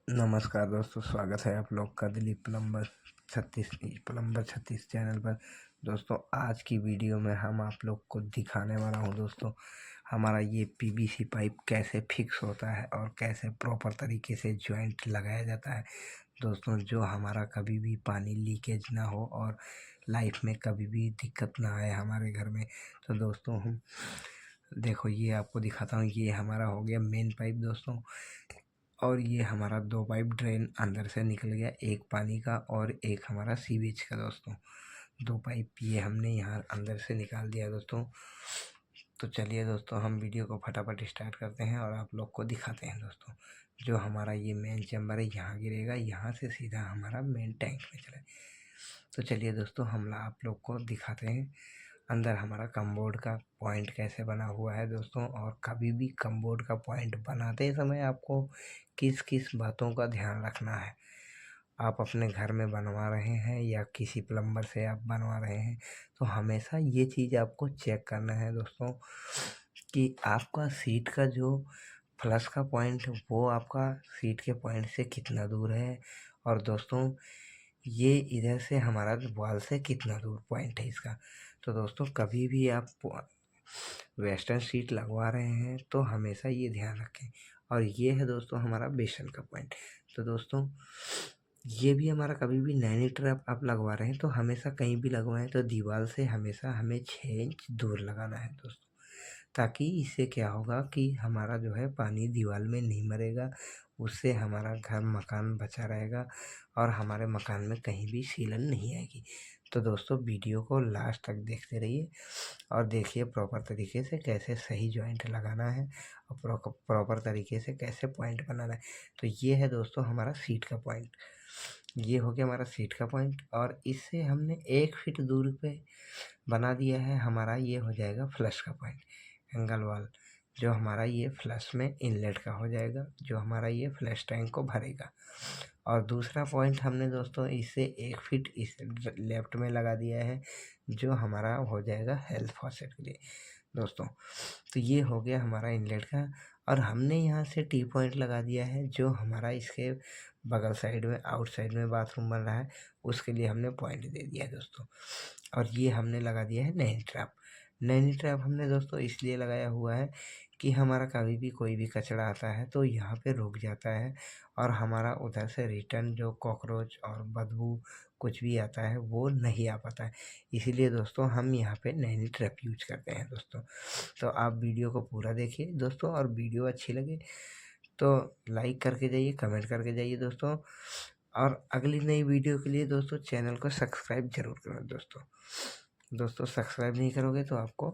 नमस्कार दोस्तों, स्वागत है आप लोग का दिलीप प्लम्बर 36 चैनल पर। दोस्तों आज की वीडियो में हम आप लोग को दिखाने वाला हूं दोस्तों, हमारा ये पीवीसी पाइप कैसे फिक्स होता है और कैसे प्रॉपर तरीके से जॉइंट लगाया जाता है दोस्तों, जो हमारा कभी भी पानी लीकेज ना हो और लाइफ में कभी भी दिक्कत ना आए हमारे घर में। तो दोस्तों हम देखो, ये आपको दिखाता हूँ। ये हमारा हो गया मेन पाइप दोस्तों, और ये हमारा 2 पाइप ड्रेन अंदर से निकल गया, एक पानी का और एक हमारा सीवेज का दोस्तों। 2 पाइप ये हमने यहाँ अंदर से निकाल दिया दोस्तों। तो चलिए दोस्तों, हम वीडियो को फटाफट स्टार्ट करते हैं और आप लोग को दिखाते हैं दोस्तों। जो हमारा ये मेन चैम्बर है यहाँ गिरेगा, यहाँ से सीधा हमारा मेन टैंक में चले। तो चलिए दोस्तों, हम आप लोग को दिखाते हैं अंदर हमारा कमबोर्ड का पॉइंट कैसे बना हुआ है दोस्तों। और कभी भी कमबोर्ड का पॉइंट बनाते समय आपको किस किस बातों का ध्यान रखना है। आप अपने घर में बनवा रहे हैं या किसी प्लम्बर से आप बनवा रहे हैं, तो हमेशा ये चीज़ आपको चेक करना है दोस्तों कि आपका सीट का जो फ्लश का पॉइंट वो आपका सीट के पॉइंट से कितना दूर है, और दोस्तों ये इधर से हमारा वॉल से कितना दूर पॉइंट है इसका। तो दोस्तों कभी भी आप वेस्टर्न सीट लगवा रहे हैं तो हमेशा ये ध्यान रखें। और ये है दोस्तों हमारा बेसन का पॉइंट। तो दोस्तों ये भी हमारा कभी भी नैनी ट्रैप आप लगवा रहे हैं तो हमेशा कहीं भी लगवाएं तो दीवार से हमेशा हमें 6 इंच दूर लगाना है दोस्तों, ताकि इससे क्या होगा कि हमारा जो है पानी दीवार में नहीं मरेगा, उससे हमारा घर मकान बचा रहेगा और हमारे मकान में कहीं भी सीलन नहीं आएगी। तो दोस्तों वीडियो को लास्ट तक देखते रहिए और देखिए प्रॉपर तरीके से कैसे सही जॉइंट लगाना है और प्रॉपर तरीके से कैसे पॉइंट बनाना है। तो ये है दोस्तों हमारा सीट का पॉइंट। ये हो गया हमारा सीट का पॉइंट, और इससे हमने 1 फीट दूर पे बना दिया है हमारा ये हो जाएगा फ्लश का पॉइंट, एंगल वाल, जो हमारा ये फ्लश में इनलेट का हो जाएगा, जो हमारा ये फ्लश टैंक को भरेगा। और दूसरा पॉइंट हमने दोस्तों इससे 1 फीट इस लेफ्ट में लगा दिया है, जो हमारा हो जाएगा हेल्थ फॉसेट के लिए दोस्तों। तो ये हो गया हमारा इनलेट का, और हमने यहाँ से टी पॉइंट लगा दिया है, जो हमारा इसके बगल साइड में आउटसाइड में बाथरूम बन रहा है उसके लिए हमने पॉइंट दे दिया है दोस्तों। और ये हमने लगा दिया है नैनी ट्रैप। नैनी ट्रैप हमने दोस्तों इसलिए लगाया हुआ है कि हमारा कभी भी कोई भी कचरा आता है तो यहाँ पे रुक जाता है, और हमारा उधर से रिटर्न जो कॉकरोच और बदबू कुछ भी आता है वो नहीं आ पाता है। इसीलिए दोस्तों हम यहाँ पे नैनी ट्रैप यूज करते हैं दोस्तों। तो आप वीडियो को पूरा देखिए दोस्तों, और वीडियो अच्छी लगे तो लाइक करके जाइए, कमेंट करके जाइए दोस्तों। और अगली नई वीडियो के लिए दोस्तों चैनल को सब्सक्राइब जरूर करें दोस्तों सब्सक्राइब नहीं करोगे तो आपको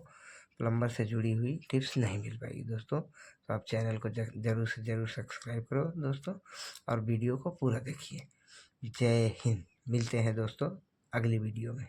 प्लम्बर से जुड़ी हुई टिप्स नहीं मिल पाएगी दोस्तों। तो आप चैनल को ज़रूर से ज़रूर सब्सक्राइब करो दोस्तों, और वीडियो को पूरा देखिए। जय हिंद। मिलते हैं दोस्तों अगली वीडियो में।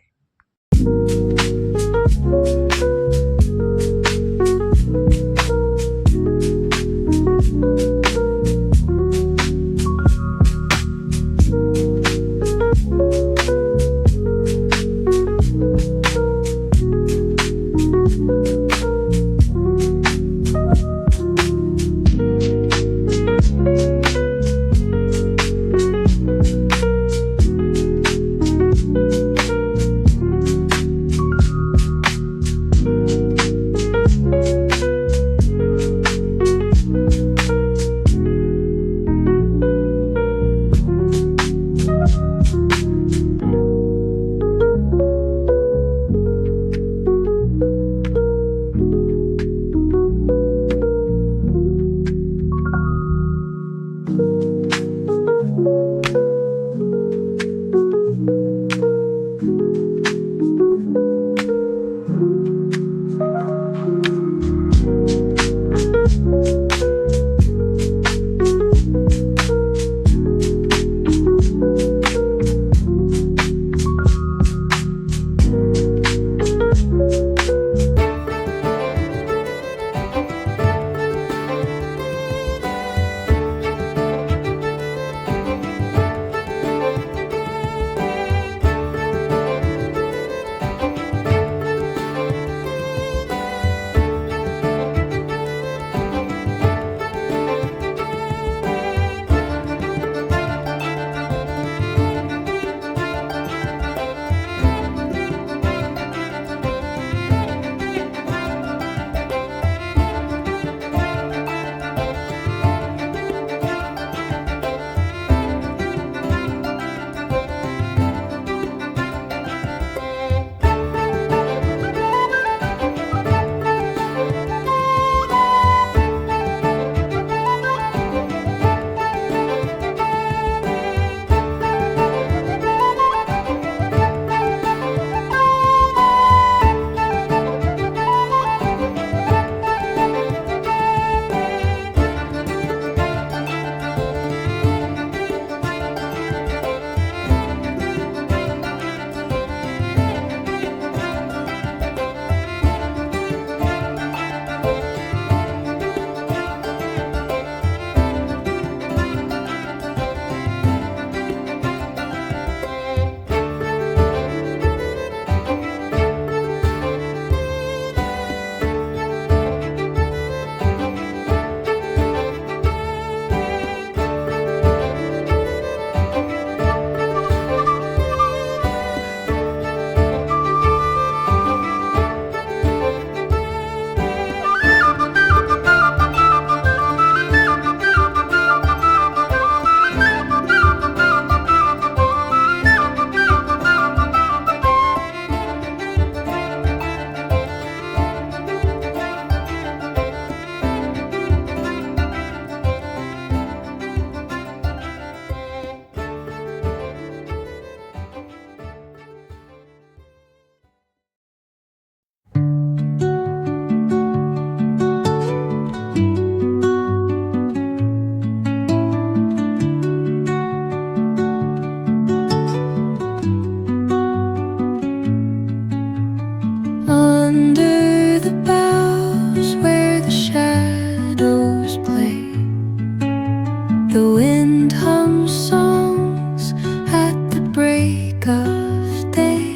The wind hums songs at the break of day,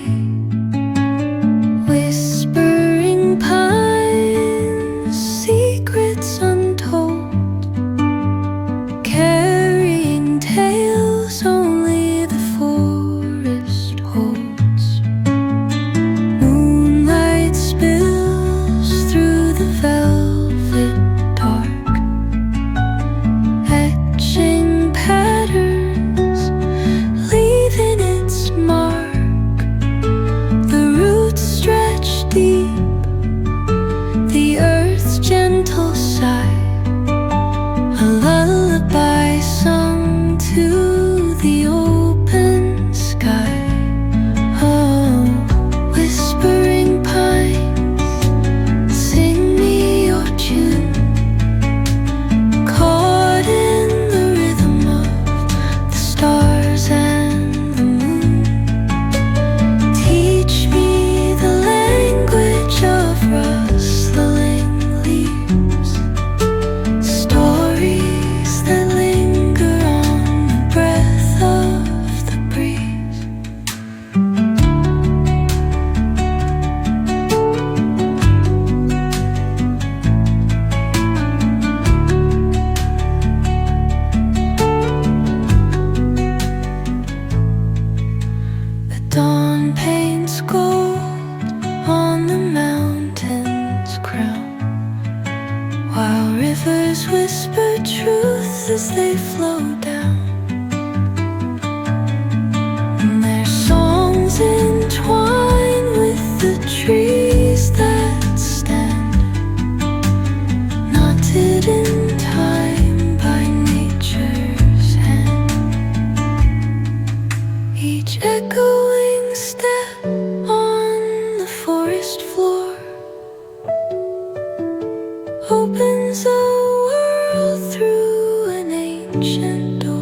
whispering pines, secrets untold, carrying tales only the forest holds. Moonlight spills through the velvet dark, etching patterns, leaving its mark. The roots stretch deep, the earth's gentle sigh, a lullaby sung to the open sky. Oh, whispering pines, sing me your tune, caught in the rhythm of the stars and the moon. Teach me the language of rustling leaves, stories that linger on the breath of the breeze. The dawn paints gold on the mountain's crown, while rivers whisper truth as they flow down. And their songs entwine with the trees that stand, knotted in time by nature's hand. Each echoing step on the forest floor opens a world through an ancient door.